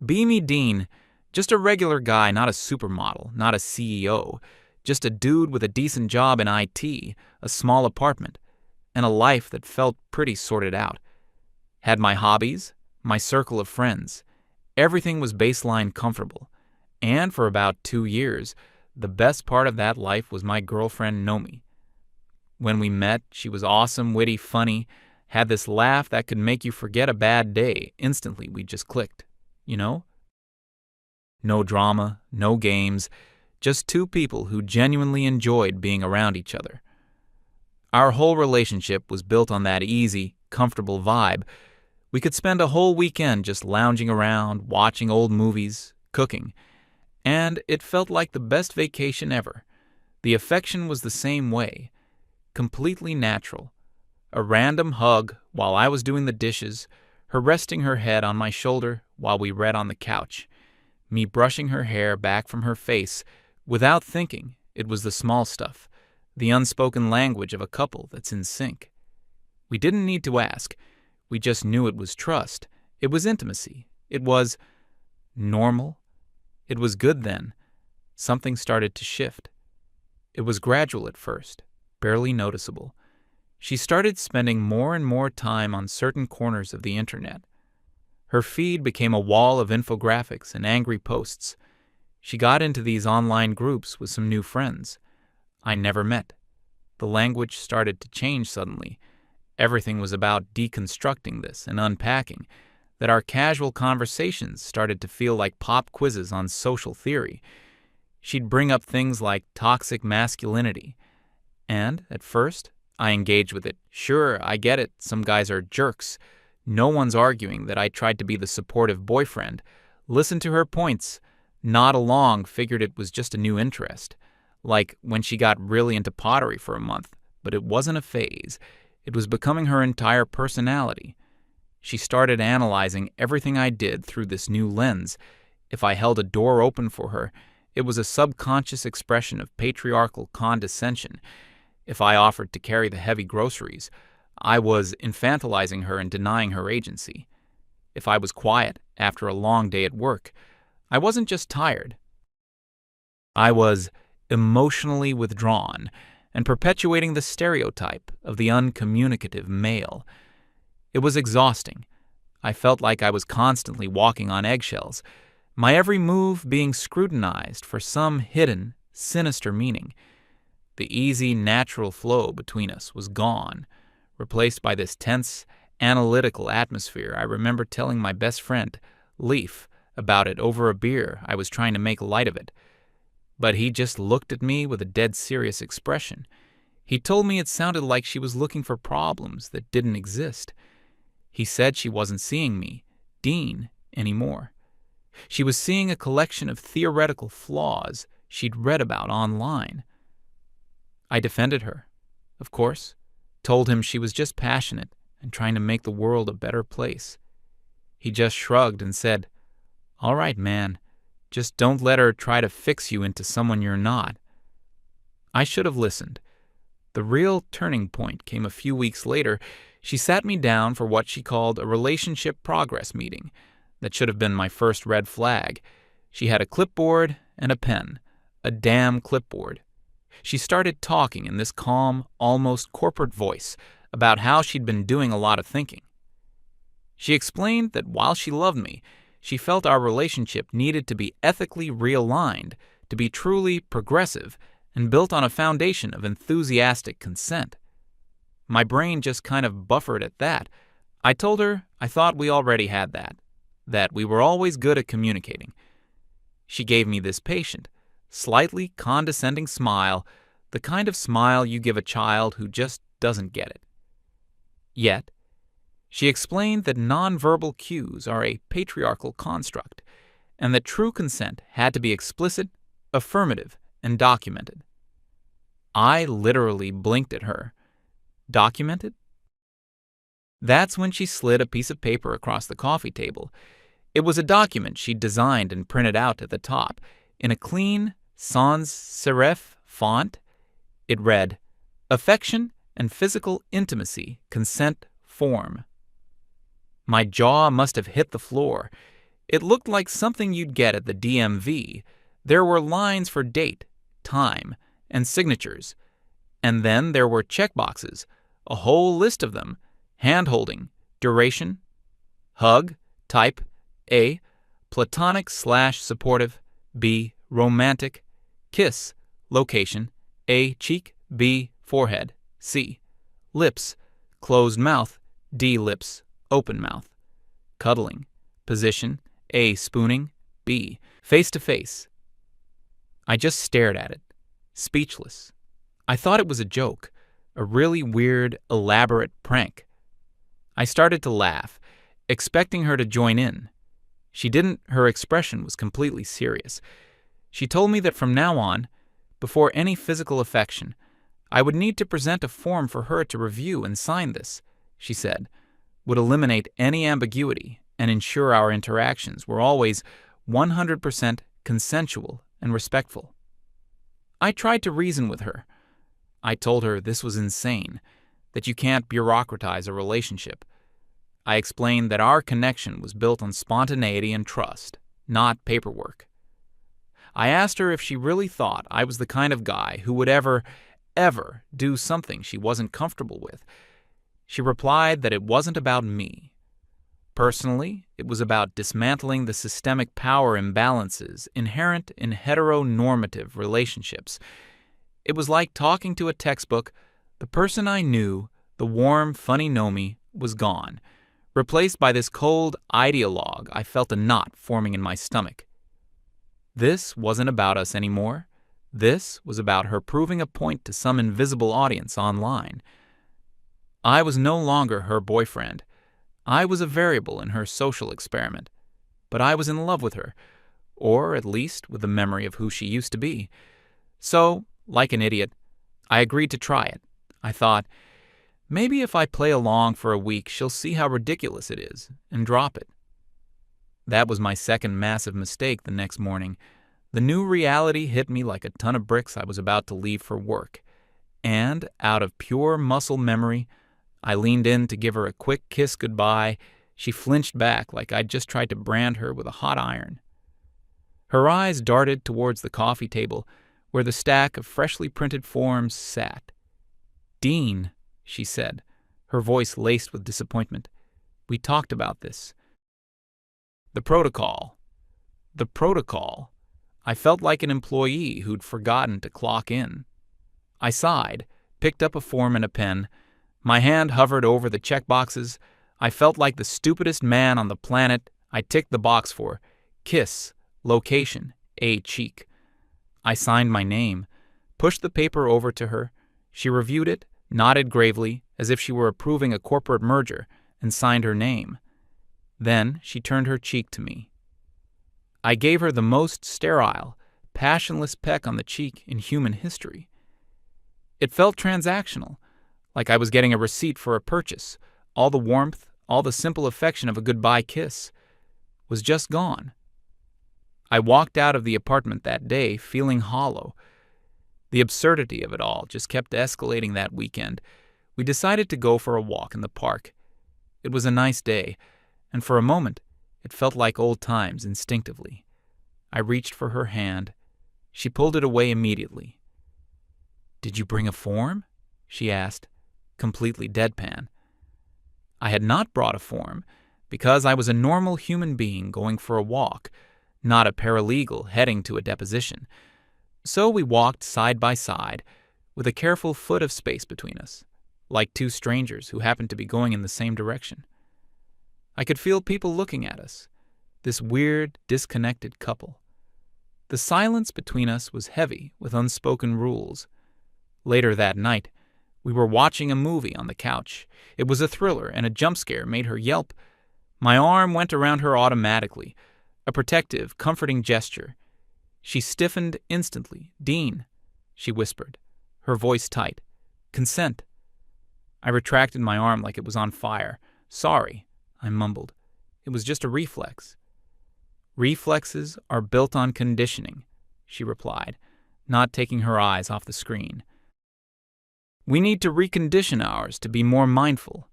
Beamy Dean, just a regular guy, not a supermodel, not a CEO, just a dude with a decent job in IT, a small apartment, and a life that felt pretty sorted out. Had my hobbies, my circle of friends. Everything was baseline comfortable. And for about 2 years, the best part of that life was my girlfriend Nomi. When we met, she was awesome, witty, funny, had this laugh that could make you forget a bad day. Instantly, we just clicked. You know? No drama, no games, just two people who genuinely enjoyed being around each other. Our whole relationship was built on that easy, comfortable vibe. We could spend a whole weekend just lounging around, watching old movies, cooking, and it felt like the best vacation ever. The affection was the same way, completely natural. A random hug while I was doing the dishes, her resting her head on my shoulder while we read on the couch, me brushing her hair back from her face without thinking. It was the small stuff, the unspoken language of a couple that's in sync. We didn't need to ask. We just knew it was trust. It was intimacy. It was normal. It was good then. Something started to shift. It was gradual at first, barely noticeable. She started spending more and more time on certain corners of the internet. Her feed became a wall of infographics and angry posts. She got into these online groups with some new friends I never met. The language started to change suddenly. Everything was about deconstructing this and unpacking, that our casual conversations started to feel like pop quizzes on social theory. She'd bring up things like toxic masculinity. And, at first, I engaged with it. Sure, I get it, some guys are jerks. No one's arguing that I tried to be the supportive boyfriend. Listened to her points. Nod along, figured it was just a new interest. Like when she got really into pottery for a month. But it wasn't a phase. It was becoming her entire personality. She started analyzing everything I did through this new lens. If I held a door open for her, it was a subconscious expression of patriarchal condescension. If I offered to carry the heavy groceries, I was infantilizing her and denying her agency. If I was quiet after a long day at work, I wasn't just tired. I was emotionally withdrawn and perpetuating the stereotype of the uncommunicative male. It was exhausting. I felt like I was constantly walking on eggshells, my every move being scrutinized for some hidden, sinister meaning. The easy, natural flow between us was gone, replaced by this tense, analytical atmosphere. I remember telling my best friend, Leaf, about it over a beer. I was trying to make light of it. But he just looked at me with a dead serious expression. He told me it sounded like she was looking for problems that didn't exist. He said she wasn't seeing me, Dean, anymore. She was seeing a collection of theoretical flaws she'd read about online. I defended her, of course, told him she was just passionate and trying to make the world a better place. He just shrugged and said, "All right, man, just don't let her try to fix you into someone you're not." I should have listened. The real turning point came a few weeks later. She sat me down for what she called a relationship progress meeting. That should have been my first red flag. She had a clipboard and a pen, a damn clipboard. She started talking in this calm, almost corporate voice about how she'd been doing a lot of thinking. She explained that while she loved me, she felt our relationship needed to be ethically realigned, to be truly progressive, and built on a foundation of enthusiastic consent. My brain just kind of buffered at that. I told her I thought we already had that we were always good at communicating. She gave me this patient, slightly condescending smile, the kind of smile you give a child who just doesn't get it. Yet, she explained that nonverbal cues are a patriarchal construct, and that true consent had to be explicit, affirmative, and documented. I literally blinked at her. Documented? That's when she slid a piece of paper across the coffee table. It was a document she'd designed and printed out at the top. In a clean, sans serif font, it read, "Affection and physical intimacy consent form." My jaw must have hit the floor. It looked like something you'd get at the DMV. There were lines for date, time, and signatures. And then there were checkboxes, a whole list of them: hand-holding, duration, hug, type, A, platonic/supportive, B, romantic, kiss, location, A, cheek, B, forehead, C, lips, closed mouth, D, lips, open mouth, cuddling, position, A, spooning, B, face-to-face. I just stared at it, speechless. I thought it was a joke, a really weird, elaborate prank. I started to laugh, expecting her to join in. She didn't. Her expression was completely serious. She told me that from now on, before any physical affection, I would need to present a form for her to review and sign. This, she said, would eliminate any ambiguity and ensure our interactions were always 100% consensual and respectful. I tried to reason with her. I told her this was insane, that you can't bureaucratize a relationship. I explained that our connection was built on spontaneity and trust, not paperwork. I asked her if she really thought I was the kind of guy who would ever do something she wasn't comfortable with. She replied that it wasn't about me. Personally, it was about dismantling the systemic power imbalances inherent in heteronormative relationships. It was like talking to a textbook. The person I knew, the warm, funny Nomi, was gone, replaced by this cold ideologue. I felt a knot forming in my stomach. This wasn't about us anymore. This was about her proving a point to some invisible audience online. I was no longer her boyfriend. I was a variable in her social experiment. But I was in love with her, or at least with the memory of who she used to be. So, like an idiot, I agreed to try it. I thought, maybe if I play along for a week, she'll see how ridiculous it is and drop it. That was my second massive mistake the next morning. The new reality hit me like a ton of bricks. I was about to leave for work. And, out of pure muscle memory, I leaned in to give her a quick kiss goodbye. She flinched back like I'd just tried to brand her with a hot iron. Her eyes darted towards the coffee table, where the stack of freshly printed forms sat. "Dean," she said, her voice laced with disappointment. "We talked about this." The protocol. The protocol. I felt like an employee who'd forgotten to clock in. I sighed, picked up a form and a pen. My hand hovered over the checkboxes. I felt like the stupidest man on the planet. I ticked the box for kiss, location, A, cheek. I signed my name, pushed the paper over to her. She reviewed it, nodded gravely, as if she were approving a corporate merger, and signed her name. Then she turned her cheek to me. I gave her the most sterile, passionless peck on the cheek in human history. It felt transactional, like I was getting a receipt for a purchase. All the warmth, all the simple affection of a goodbye kiss was just gone. I walked out of the apartment that day feeling hollow. The absurdity of it all just kept escalating that weekend. We decided to go for a walk in the park. It was a nice day, and for a moment, it felt like old times instinctively. I reached for her hand. She pulled it away immediately. "Did you bring a form?" she asked, completely deadpan. I had not brought a form, because I was a normal human being going for a walk, not a paralegal heading to a deposition. So we walked side by side, with a careful foot of space between us, like two strangers who happened to be going in the same direction. I could feel people looking at us, this weird, disconnected couple. The silence between us was heavy with unspoken rules. Later that night, we were watching a movie on the couch. It was a thriller, and a jump scare made her yelp. My arm went around her automatically, a protective, comforting gesture. She stiffened instantly. "Dean," she whispered, her voice tight. "Consent." I retracted my arm like it was on fire. "Sorry," I mumbled. "It was just a reflex." "Reflexes are built on conditioning," she replied, not taking her eyes off the screen. "We need to recondition ours to be more mindful."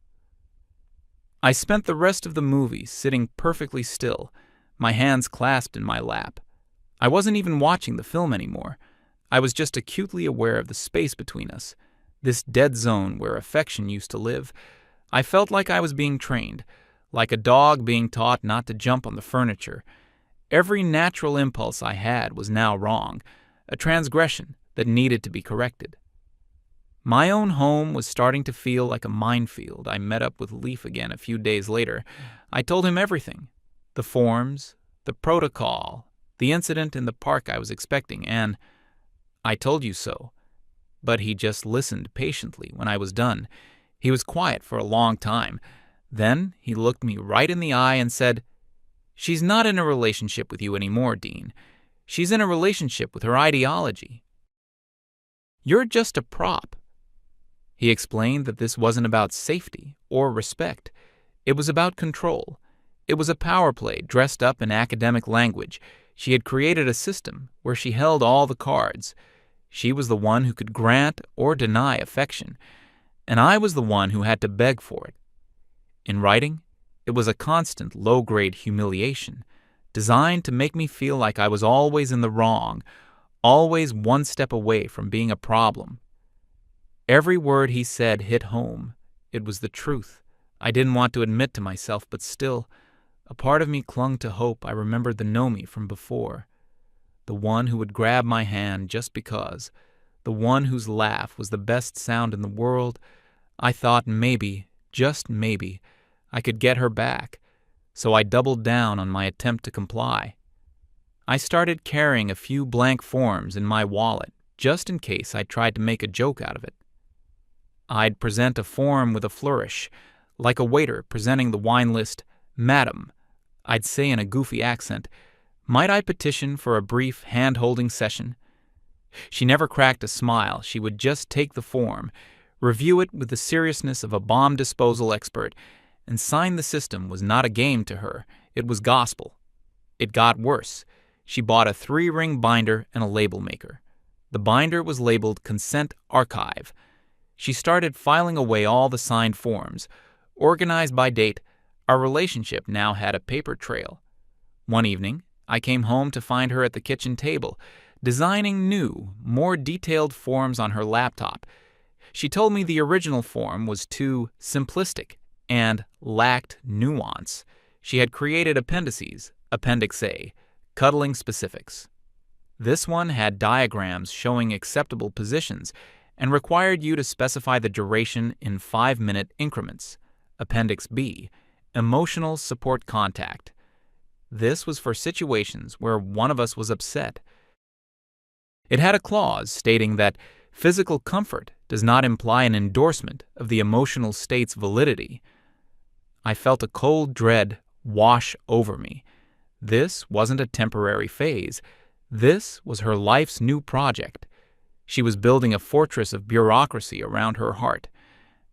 I spent the rest of the movie sitting perfectly still, my hands clasped in my lap. I wasn't even watching the film anymore. I was just acutely aware of the space between us, this dead zone where affection used to live. I felt like I was being trained, like a dog being taught not to jump on the furniture. Every natural impulse I had was now wrong, a transgression that needed to be corrected. My own home was starting to feel like a minefield. I met up with Leaf again a few days later. I told him everything: the forms, the protocol, the incident in the park I was expecting, and I told you so. But he just listened patiently when I was done. He was quiet for a long time. Then he looked me right in the eye and said, "She's not in a relationship with you anymore, Dean. She's in a relationship with her ideology. You're just a prop." He explained that this wasn't about safety or respect. It was about control. It was a power play dressed up in academic language. She had created a system where she held all the cards. She was the one who could grant or deny affection, and I was the one who had to beg for it. In writing, it was a constant low-grade humiliation, designed to make me feel like I was always in the wrong, always one step away from being a problem. Every word he said hit home. It was the truth. I didn't want to admit to myself, but still, a part of me clung to hope. I remembered the Nomi from before, the one who would grab my hand just because, the one whose laugh was the best sound in the world. I thought maybe, just maybe, I could get her back, so I doubled down on my attempt to comply. I started carrying a few blank forms in my wallet, just in case I tried to make a joke out of it. I'd present a form with a flourish, like a waiter presenting the wine list. "Madam," I'd say in a goofy accent, "might I petition for a brief hand-holding session?" She never cracked a smile. She would just take the form, review it with the seriousness of a bomb disposal expert, and sign. The system was not a game to her. It was gospel. It got worse. She bought a 3-ring binder and a label maker. The binder was labeled Consent Archive. She started filing away all the signed forms. Organized by date, our relationship now had a paper trail. One evening, I came home to find her at the kitchen table, designing new, more detailed forms on her laptop. She told me the original form was too simplistic and lacked nuance. She had created appendices, Appendix A, cuddling specifics. This one had diagrams showing acceptable positions and required you to specify the duration in 5-minute increments. Appendix B, emotional support contact. This was for situations where one of us was upset. It had a clause stating that physical comfort does not imply an endorsement of the emotional state's validity. I felt a cold dread wash over me. This wasn't a temporary phase. This was her life's new project. She was building a fortress of bureaucracy around her heart,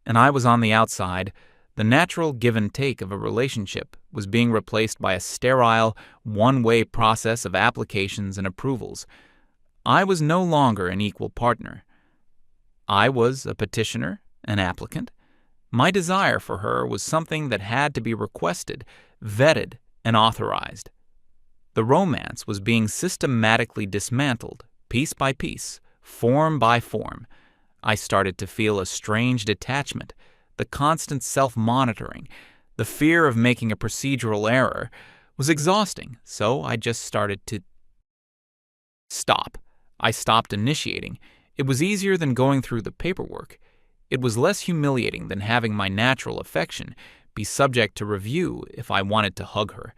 and I was on the outside. The natural give and take of a relationship was being replaced by a sterile, one-way process of applications and approvals. I was no longer an equal partner. I was a petitioner, an applicant. My desire for her was something that had to be requested, vetted, and authorized. The romance was being systematically dismantled, piece by piece, form by form. I started to feel a strange detachment, the constant self-monitoring, the fear of making a procedural error was exhausting, so I just started to stop. I stopped initiating. It was easier than going through the paperwork. It was less humiliating than having my natural affection be subject to review if I wanted to hug her.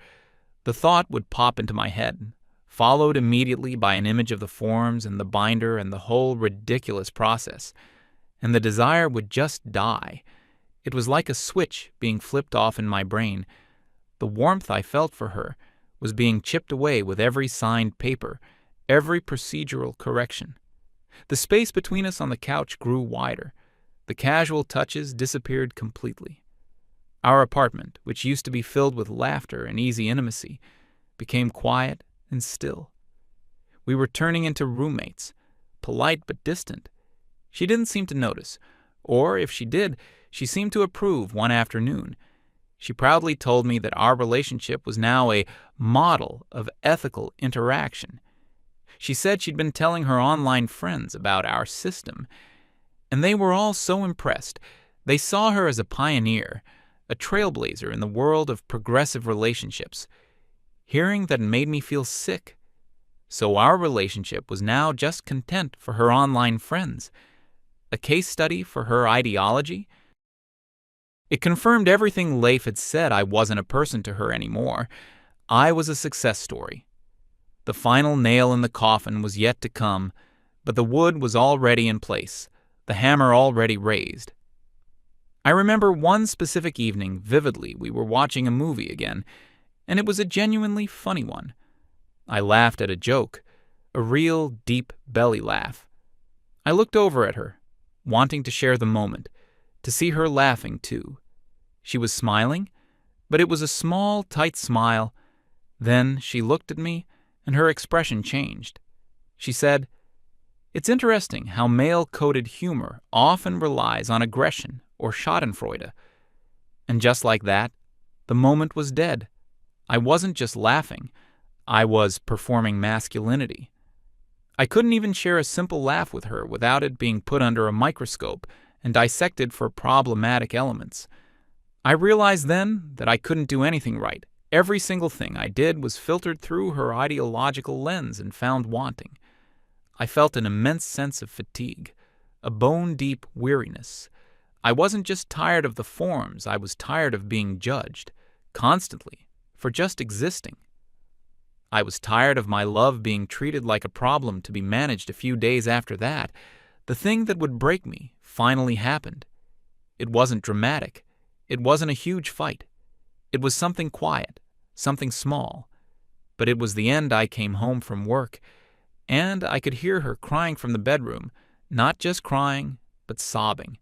The thought would pop into my head, followed immediately by an image of the forms and the binder and the whole ridiculous process, and the desire would just die. It was like a switch being flipped off in my brain. The warmth I felt for her was being chipped away with every signed paper, every procedural correction. The space between us on the couch grew wider. The casual touches disappeared completely. Our apartment, which used to be filled with laughter and easy intimacy, became quiet and still. We were turning into roommates, polite but distant. She didn't seem to notice, or if she did, she seemed to approve one afternoon. She proudly told me that our relationship was now a model of ethical interaction. She said she'd been telling her online friends about our system, and they were all so impressed. They saw her as a pioneer, a trailblazer in the world of progressive relationships. Hearing that made me feel sick. So our relationship was now just content for her online friends, a case study for her ideology. It confirmed everything Leif had said. I wasn't a person to her anymore. I was a success story. The final nail in the coffin was yet to come, but the wood was already in place, the hammer already raised. I remember one specific evening vividly. We were watching a movie again, and it was a genuinely funny one. I laughed at a joke, a real deep belly laugh. I looked over at her, wanting to share the moment, to see her laughing too. She was smiling, but it was a small, tight smile. Then she looked at me, and her expression changed. She said, "It's interesting how male-coded humor often relies on aggression or schadenfreude." And just like that, the moment was dead. I wasn't just laughing. I was performing masculinity. I couldn't even share a simple laugh with her without it being put under a microscope and dissected for problematic elements. I realized then that I couldn't do anything right. Every single thing I did was filtered through her ideological lens and found wanting. I felt an immense sense of fatigue, a bone-deep weariness. I wasn't just tired of the forms, I was tired of being judged, constantly, for just existing. I was tired of my love being treated like a problem to be managed a few days after that. The thing that would break me finally happened. It wasn't dramatic. It wasn't a huge fight. It was something quiet, something small. But it was the end. I came home from work, and I could hear her crying from the bedroom, not just crying, but sobbing.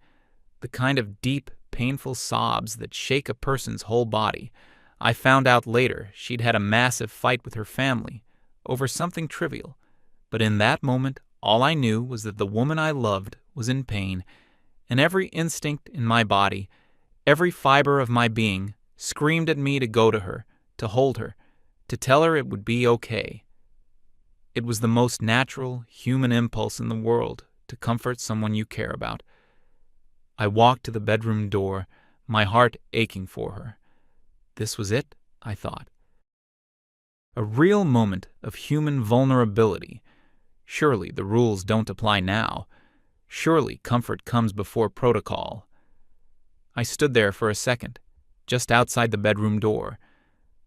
The kind of deep, painful sobs that shake a person's whole body. I found out later she'd had a massive fight with her family over something trivial, but in that moment, all I knew was that the woman I loved was in pain, and every instinct in my body, every fiber of my being, screamed at me to go to her, to hold her, to tell her it would be okay. It was the most natural, human impulse in the world to comfort someone you care about. I walked to the bedroom door, my heart aching for her. This was it, I thought. A real moment of human vulnerability. Surely the rules don't apply now. Surely comfort comes before protocol. I stood there for a second, just outside the bedroom door.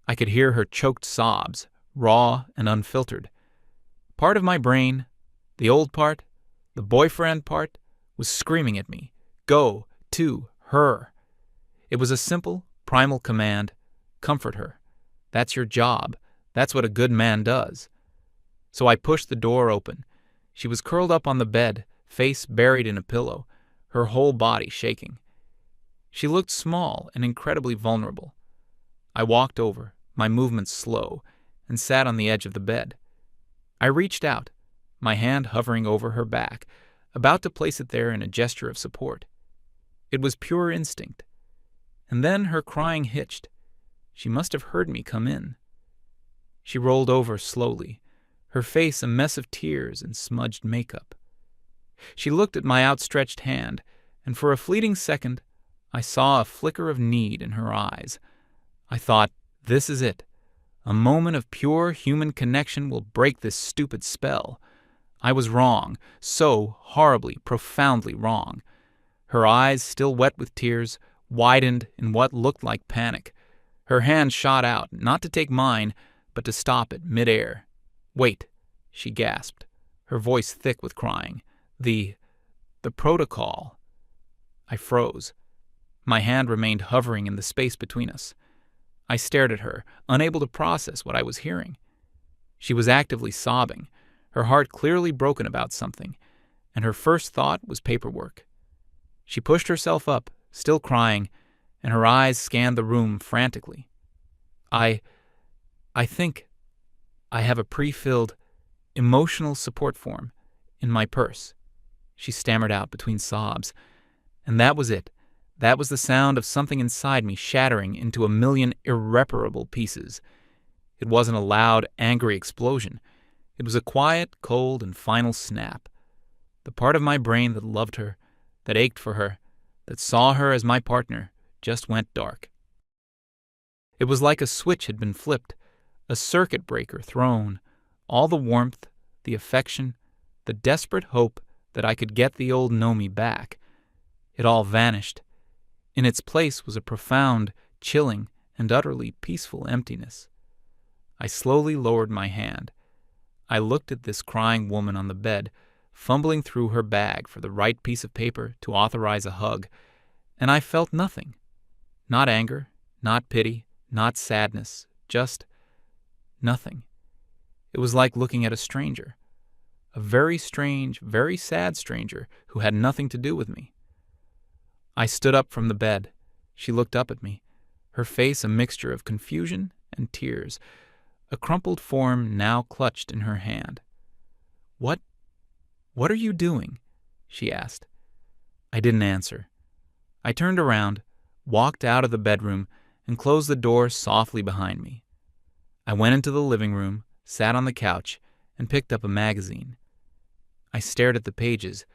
I could hear her choked sobs, raw and unfiltered. Part of my brain, the old part, the boyfriend part, was screaming at me, "Go to her." It was a simple, primal command. Comfort her. That's your job. That's what a good man does. So I pushed the door open. She was curled up on the bed, face buried in a pillow, her whole body shaking. She looked small and incredibly vulnerable. I walked over, my movements slow, and sat on the edge of the bed. I reached out, my hand hovering over her back, about to place it there in a gesture of support. It was pure instinct. And then her crying hitched. She must have heard me come in. She rolled over slowly, her face a mess of tears and smudged makeup. She looked at my outstretched hand, and for a fleeting second, I saw a flicker of need in her eyes. I thought, this is it. A moment of pure human connection will break this stupid spell. I was wrong, so horribly, profoundly wrong. Her eyes, still wet with tears, widened in what looked like panic. Her hand shot out, not to take mine, but to stop it mid-air. "Wait," she gasped, her voice thick with crying. The protocol." I froze. My hand remained hovering in the space between us. I stared at her, unable to process what I was hearing. She was actively sobbing, her heart clearly broken about something, and her first thought was paperwork. She pushed herself up, still crying, and her eyes scanned the room frantically. I think I have a pre-filled emotional support form in my purse," she stammered out between sobs. And that was it. That was the sound of something inside me shattering into a million irreparable pieces. It wasn't a loud, angry explosion. It was a quiet, cold, and final snap. The part of my brain that loved her, that ached for her, that saw her as my partner, just went dark. It was like a switch had been flipped, a circuit breaker thrown. All the warmth, the affection, the desperate hope that I could get the old Nomi back. It all vanished. In its place was a profound, chilling, and utterly peaceful emptiness. I slowly lowered my hand. I looked at this crying woman on the bed, fumbling through her bag for the right piece of paper to authorize a hug, and I felt nothing. Not anger, not pity, not sadness, just nothing. It was like looking at a stranger, a very strange, very sad stranger who had nothing to do with me. I stood up from the bed. She looked up at me, her face a mixture of confusion and tears, a crumpled form now clutched in her hand. What are you doing?" she asked. I didn't answer. I turned around, walked out of the bedroom, and closed the door softly behind me. I went into the living room, sat on the couch, and picked up a magazine. I stared at the pages,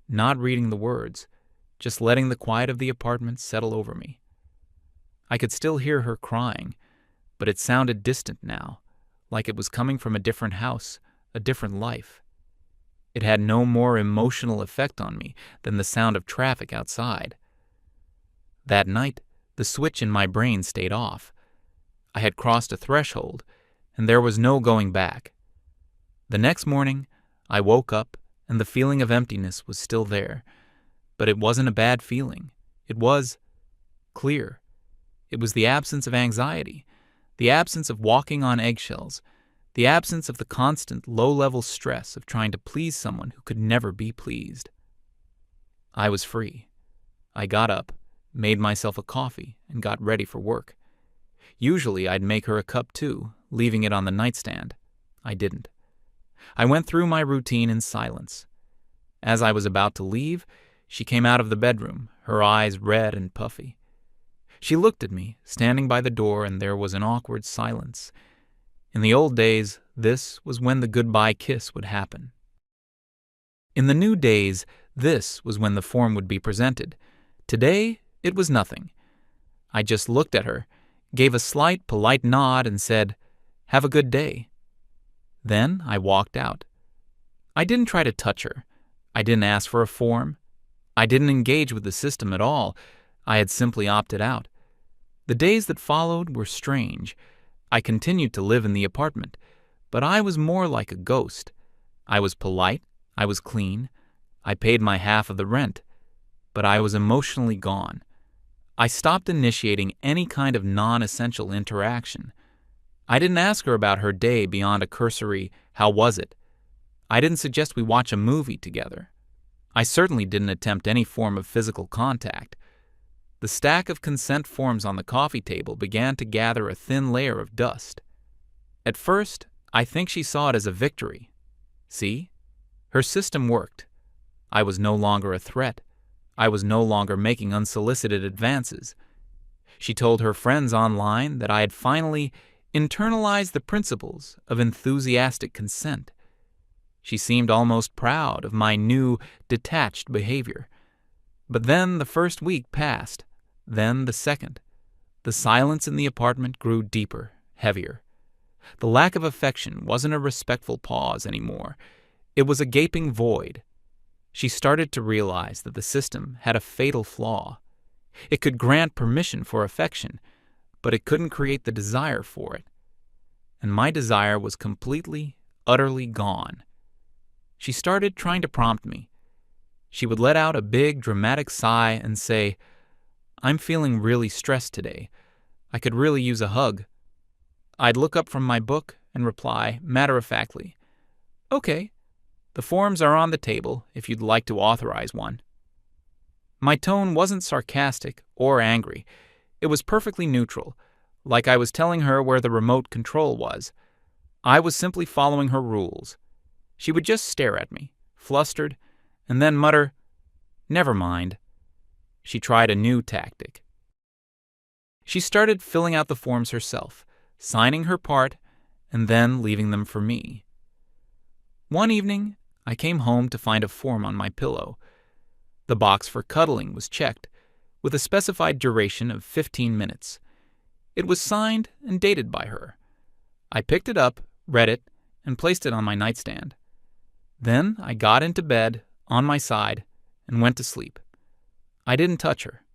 not reading the words, just letting the quiet of the apartment settle over me. I could still hear her crying, but it sounded distant now, like it was coming from a different house, a different life. It had no more emotional effect on me than the sound of traffic outside. That night, the switch in my brain stayed off. I had crossed a threshold, and there was no going back. The next morning, I woke up, and the feeling of emptiness was still there. But it wasn't a bad feeling. It was clear. It was the absence of anxiety, the absence of walking on eggshells, the absence of the constant low-level stress of trying to please someone who could never be pleased. I was free. I got up, made myself a coffee, and got ready for work. Usually I'd make her a cup too, leaving it on the nightstand. I didn't. I went through my routine in silence. As I was about to leave, she came out of the bedroom, her eyes red and puffy. She looked at me, standing by the door, and there was an awkward silence. In the old days, this was when the goodbye kiss would happen. In the new days, this was when the form would be presented. Today, it was nothing. I just looked at her, gave a slight, polite nod, and said, "Have a good day." Then I walked out. I didn't try to touch her. I didn't ask for a form. I didn't engage with the system at all. I had simply opted out. The days that followed were strange. I continued to live in the apartment, but I was more like a ghost. I was polite, I was clean, I paid my half of the rent, but I was emotionally gone. I stopped initiating any kind of non-essential interaction. I didn't ask her about her day beyond a cursory, "How was it?" I didn't suggest we watch a movie together. I certainly didn't attempt any form of physical contact. The stack of consent forms on the coffee table began to gather a thin layer of dust. At first, I think she saw it as a victory. See? Her system worked. I was no longer a threat. I was no longer making unsolicited advances. She told her friends online that I had finally internalized the principles of enthusiastic consent. She seemed almost proud of my new, detached behavior. But then the first week passed, then the second. The silence in the apartment grew deeper, heavier. The lack of affection wasn't a respectful pause anymore. It was a gaping void. She started to realize that the system had a fatal flaw. It could grant permission for affection, but it couldn't create the desire for it. And my desire was completely, utterly gone. She started trying to prompt me. She would let out a big, dramatic sigh and say, "I'm feeling really stressed today. I could really use a hug." I'd look up from my book and reply, matter-of-factly, "Okay, the forms are on the table if you'd like to authorize one." My tone wasn't sarcastic or angry. It was perfectly neutral, like I was telling her where the remote control was. I was simply following her rules. She would just stare at me, flustered, and then mutter, "Never mind." she tried a new tactic. She started filling out the forms herself, signing her part, and then leaving them for me. One evening, I came home to find a form on my pillow. The box for cuddling was checked, with a specified duration of 15 minutes. It was signed and dated by her. I picked it up, read it, and placed it on my nightstand. Then I got into bed, on my side, and went to sleep. I didn't touch her.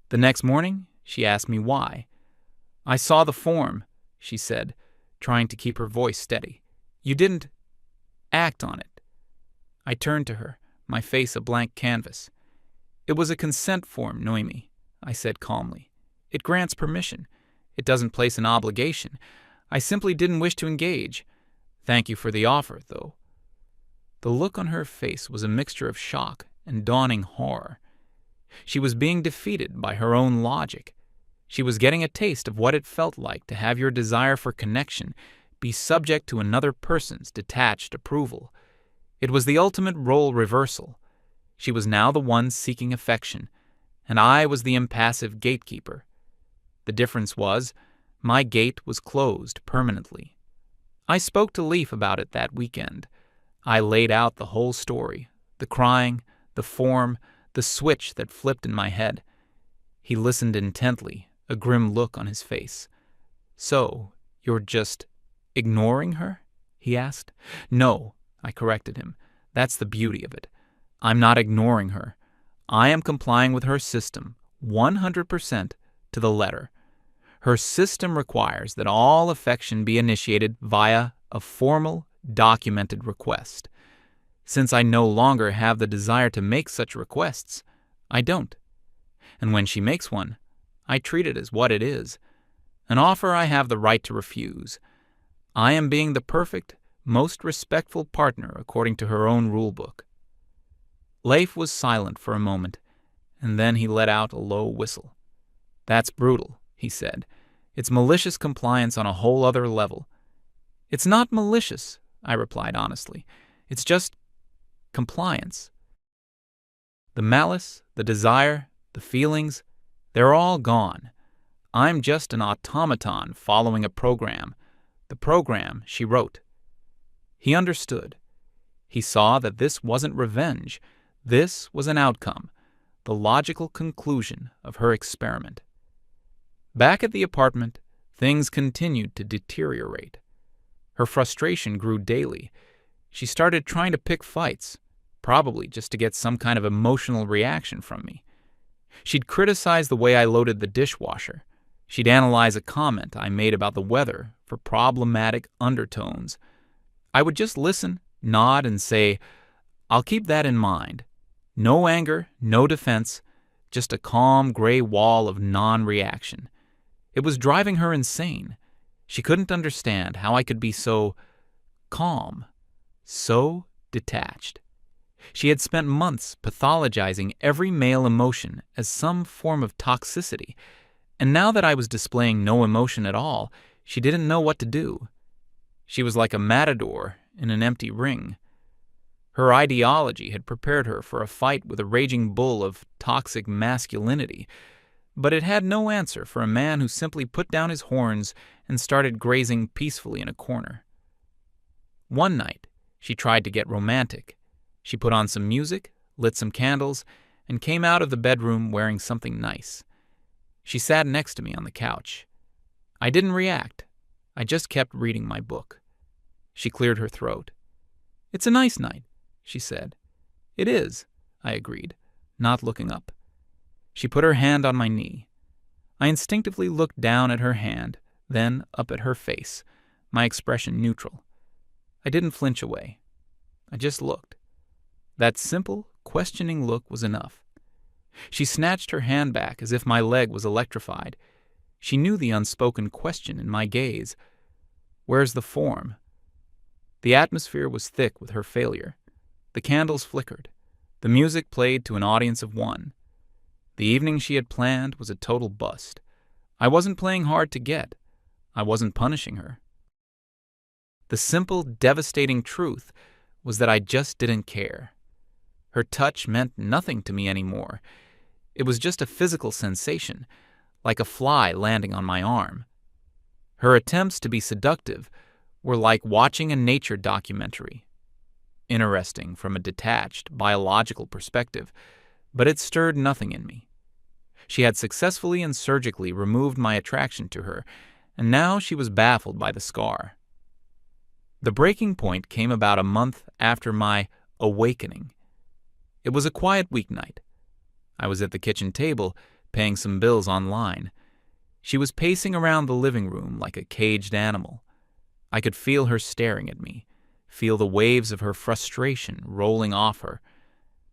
The next morning, she asked me why. "I saw the form," she said, trying to keep her voice steady. "You didn't act on it." I turned to her, my face a blank canvas. "It was a consent form, Noemi," I said calmly. "It grants permission. It doesn't place an obligation. I simply didn't wish to engage. Thank you for the offer, though." The look on her face was a mixture of shock and dawning horror. She was being defeated by her own logic. She was getting a taste of what it felt like to have your desire for connection be subject to another person's detached approval. It was the ultimate role reversal. She was now the one seeking affection, and I was the impassive gatekeeper. The difference was, my gate was closed permanently. I spoke to Leaf about it that weekend. I laid out the whole story, the crying, the form, the switch that flipped in my head. He listened intently, a grim look on his face. "So, you're just ignoring her?" he asked. "No," I corrected him. "That's the beauty of it. I'm not ignoring her. I am complying with her system, 100% to the letter. Her system requires that all affection be initiated via a formal, documented request. Since I no longer have the desire to make such requests, I don't. And when she makes one, I treat it as what it is, an offer I have the right to refuse. I am being the perfect, most respectful partner according to her own rulebook." Leif was silent for a moment, and then he let out a low whistle. "That's brutal," he said. "It's malicious compliance on a whole other level." "It's not malicious," I replied honestly. "It's just compliance. The malice, the desire, the feelings, they're all gone. I'm just an automaton following a program, the program she wrote." He understood. He saw that this wasn't revenge. This was an outcome, the logical conclusion of her experiment. Back at the apartment, things continued to deteriorate. Her frustration grew daily. She started trying to pick fights, probably just to get some kind of emotional reaction from me. She'd criticize the way I loaded the dishwasher. She'd analyze a comment I made about the weather for problematic undertones. I would just listen, nod, and say, "I'll keep that in mind." No anger, no defense, just a calm gray wall of non-reaction. It was driving her insane. She couldn't understand how I could be so calm, so detached. She had spent months pathologizing every male emotion as some form of toxicity, and now that I was displaying no emotion at all, she didn't know what to do. She was like a matador in an empty ring. Her ideology had prepared her for a fight with a raging bull of toxic masculinity, but it had no answer for a man who simply put down his horns and started grazing peacefully in a corner. One night, she tried to get romantic. She put on some music, lit some candles, and came out of the bedroom wearing something nice. She sat next to me on the couch. I didn't react. I just kept reading my book. She cleared her throat. "It's a nice night," she said. "It is," I agreed, not looking up. She put her hand on my knee. I instinctively looked down at her hand, then up at her face, my expression neutral. I didn't flinch away. I just looked. That simple, questioning look was enough. She snatched her hand back as if my leg was electrified. She knew the unspoken question in my gaze. "Where's the form?" The atmosphere was thick with her failure. The candles flickered. The music played to an audience of one. The evening she had planned was a total bust. I wasn't playing hard to get. I wasn't punishing her. The simple, devastating truth was that I just didn't care. Her touch meant nothing to me anymore. It was just a physical sensation, like a fly landing on my arm. Her attempts to be seductive were like watching a nature documentary. Interesting from a detached, biological perspective, but it stirred nothing in me. She had successfully and surgically removed my attraction to her, and now she was baffled by the scar. The breaking point came about a month after my awakening. It was a quiet weeknight. I was at the kitchen table, paying some bills online. She was pacing around the living room like a caged animal. I could feel her staring at me, feel the waves of her frustration rolling off her.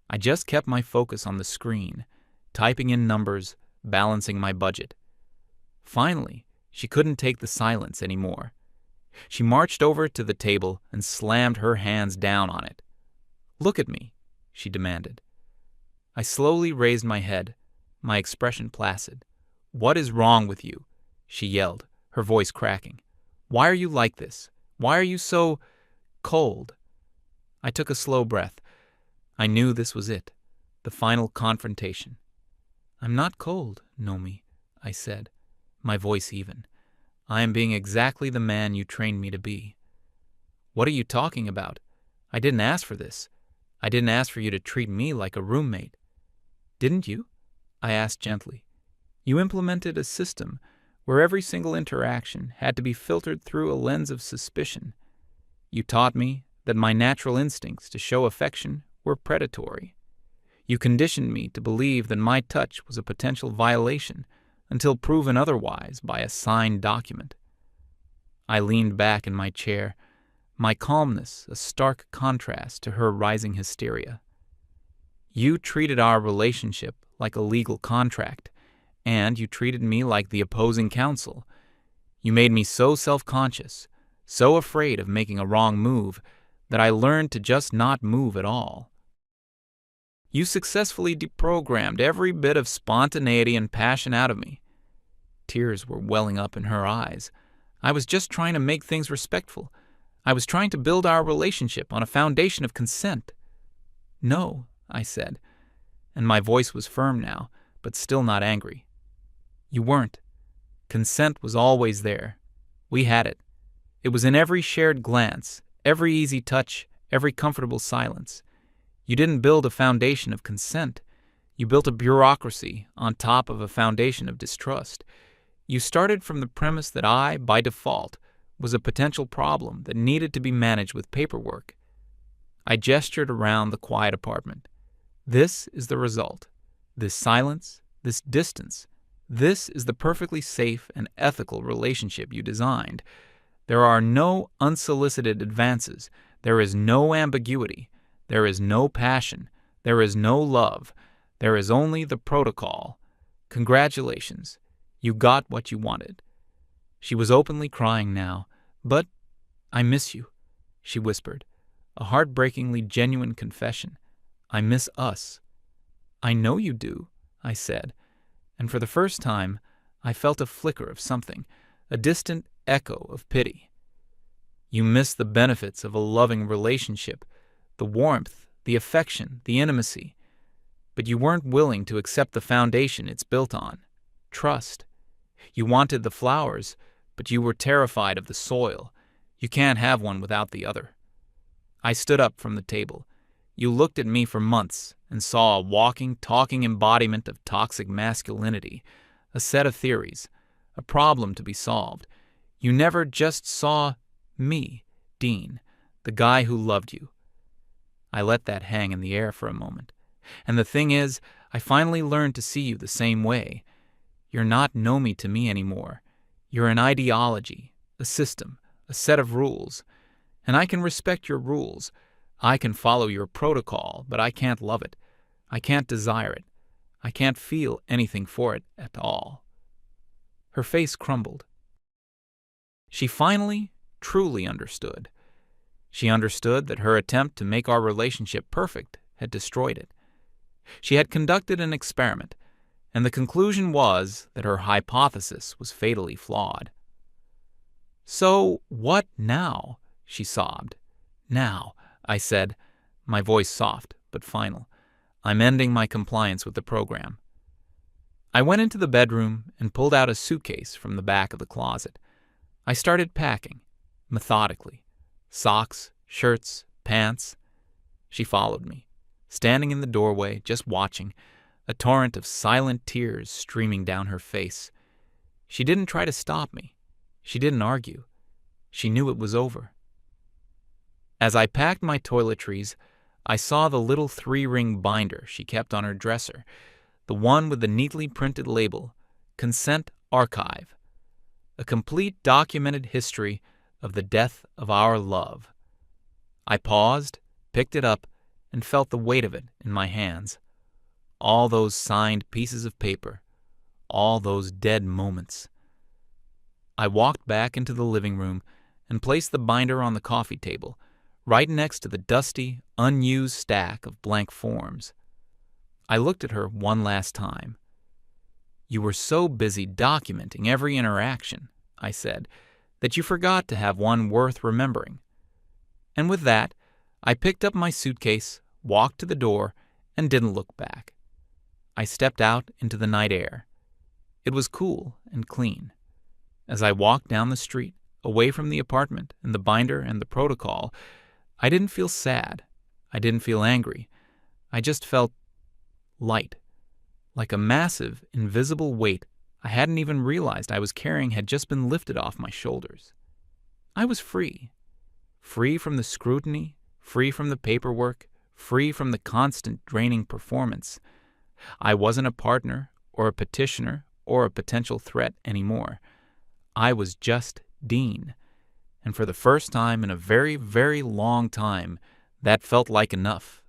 I just kept my focus on the screen, typing in numbers, balancing my budget. Finally, she couldn't take the silence anymore. She marched over to the table and slammed her hands down on it. "Look at me," she demanded. I slowly raised my head, my expression placid. "What is wrong with you?" she yelled, her voice cracking. "Why are you like this? Why are you so cold?" I took a slow breath. I knew this was it, the final confrontation. "I'm not cold, Nomi," I said, my voice even. "I am being exactly the man you trained me to be." "What are you talking about? I didn't ask for this. I didn't ask for you to treat me like a roommate." "Didn't you?" I asked gently. "You implemented a system where every single interaction had to be filtered through a lens of suspicion. You taught me that my natural instincts to show affection were predatory. You conditioned me to believe that my touch was a potential violation until proven otherwise by a signed document." I leaned back in my chair, my calmness a stark contrast to her rising hysteria. "You treated our relationship like a legal contract, and you treated me like the opposing counsel. You made me so self-conscious, so afraid of making a wrong move, that I learned to just not move at all. You successfully deprogrammed every bit of spontaneity and passion out of me." Tears were welling up in her eyes. "I was just trying to make things respectful. I was trying to build our relationship on a foundation of consent." "No," I said, and my voice was firm now, but still not angry. "You weren't. Consent was always there. We had it. It was in every shared glance, every easy touch, every comfortable silence. You didn't build a foundation of consent. You built a bureaucracy on top of a foundation of distrust. You started from the premise that I, by default, was a potential problem that needed to be managed with paperwork." I gestured around the quiet apartment. "This is the result. This silence, this distance. This is the perfectly safe and ethical relationship you designed. There are no unsolicited advances. There is no ambiguity. There is no passion. There is no love. There is only the protocol. Congratulations. You got what you wanted." She was openly crying now. "But I miss you," she whispered, a heartbreakingly genuine confession. "I miss us." "I know you do," I said, and for the first time I felt a flicker of something, a distant echo of pity. "You miss the benefits of a loving relationship, the warmth, the affection, the intimacy. But you weren't willing to accept the foundation it's built on, trust. You wanted the flowers, but you were terrified of the soil. You can't have one without the other." I stood up from the table. "You looked at me for months and saw a walking, talking embodiment of toxic masculinity, a set of theories, a problem to be solved. You never just saw me, Dean, the guy who loved you." I let that hang in the air for a moment. "And the thing is, I finally learned to see you the same way. You're not Nomi to me anymore. You're an ideology, a system, a set of rules. And I can respect your rules. I can follow your protocol, but I can't love it. I can't desire it. I can't feel anything for it at all." Her face crumbled. She finally, truly understood. She understood that her attempt to make our relationship perfect had destroyed it. She had conducted an experiment, and the conclusion was that her hypothesis was fatally flawed. "So what now?" she sobbed. "Now," I said, my voice soft but final. "I'm ending my compliance with the program." I went into the bedroom and pulled out a suitcase from the back of the closet. I started packing, methodically. Socks, shirts, pants. She followed me, standing in the doorway, just watching, a torrent of silent tears streaming down her face. She didn't try to stop me. She didn't argue. She knew it was over. As I packed my toiletries, I saw the little 3-ring binder she kept on her dresser, the one with the neatly printed label, Consent Archive, a complete documented history of the death of our love. I paused, picked it up, and felt the weight of it in my hands. All those signed pieces of paper, all those dead moments. I walked back into the living room and placed the binder on the coffee table, right next to the dusty, unused stack of blank forms. I looked at her one last time. "You were so busy documenting every interaction," I said, "that you forgot to have one worth remembering." And with that, I picked up my suitcase, walked to the door, and didn't look back. I stepped out into the night air. It was cool and clean. As I walked down the street, away from the apartment and the binder and the protocol, I didn't feel sad. I didn't feel angry. I just felt light, like a massive, invisible weight I hadn't even realized I was carrying had just been lifted off my shoulders. I was free. Free from the scrutiny, free from the paperwork, free from the constant draining performance. I wasn't a partner or a petitioner or a potential threat anymore. I was just Dean. And for the first time in a very, very long time, that felt like enough.